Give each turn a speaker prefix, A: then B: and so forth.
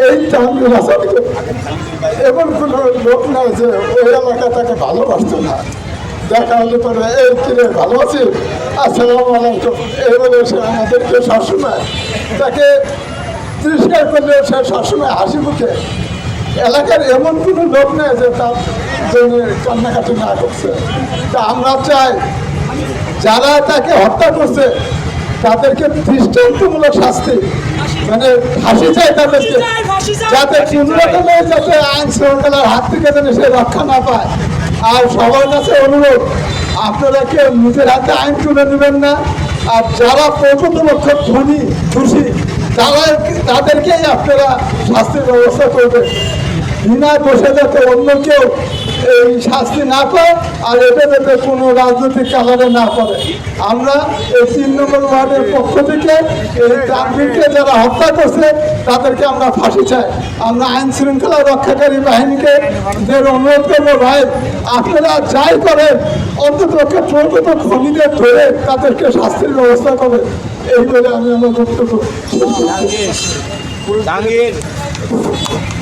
A: এই তানভীর হাসানকে এমন কোনো লোক নাই যে ওই এলাকা তাকে ভালোবাসতো না। দেখা হলে পরে এই কিনে ভালো আছি, আসসালামু আলাইকুম, এই বলে সে আমাদেরকে সবসময় তাকে তিরস্কার করলে সে সবসময় হাসি মুখে। এলাকার এমন কোনো লোক নেই যে তার জন্য কান্নাকাটি না করছে। তা আমরা চাই যারা তাকে হত্যা করছে তাদেরকে দৃষ্টান্তমূলক শাস্তি, মানে ফাঁসি চাই তাদেরকে, যাতে কোনোরকমে যাতে আইন শৃঙ্খলার হাত থেকে যেন সে রক্ষা না পায়। আর সবার কাছে অনুরোধ, আপনারা কেউ নিজের হাতে আইন তুলে নেবেন না। আর যারা প্রকৃতপক্ষ ধনী খুশি তাদেরকেই আপনারা শাস্তির ব্যবস্থা করবেন। বিনা দোষে যাতে অন্য কেউ এই শাস্তি না পায় আর এটা যাতে কোনো রাজনৈতিক কারণে না করে। আমরা এই 3 নম্বর ওয়ার্ডের পক্ষ থেকে এই তানভীরকে যারা হত্যা করছে তাদেরকে আমরা ফাঁসি চাই। আমরা আইন শৃঙ্খলা রক্ষাকারী বাহিনীকে অনুরোধ করবো, ভাই আপনারা যাই করেন অন্ততপক্ষে প্রকৃত খুনিদের ধরে তাদেরকে শাস্তির ব্যবস্থা করেন। এই বলে আমি আমার বক্তব্য শেষ করছি।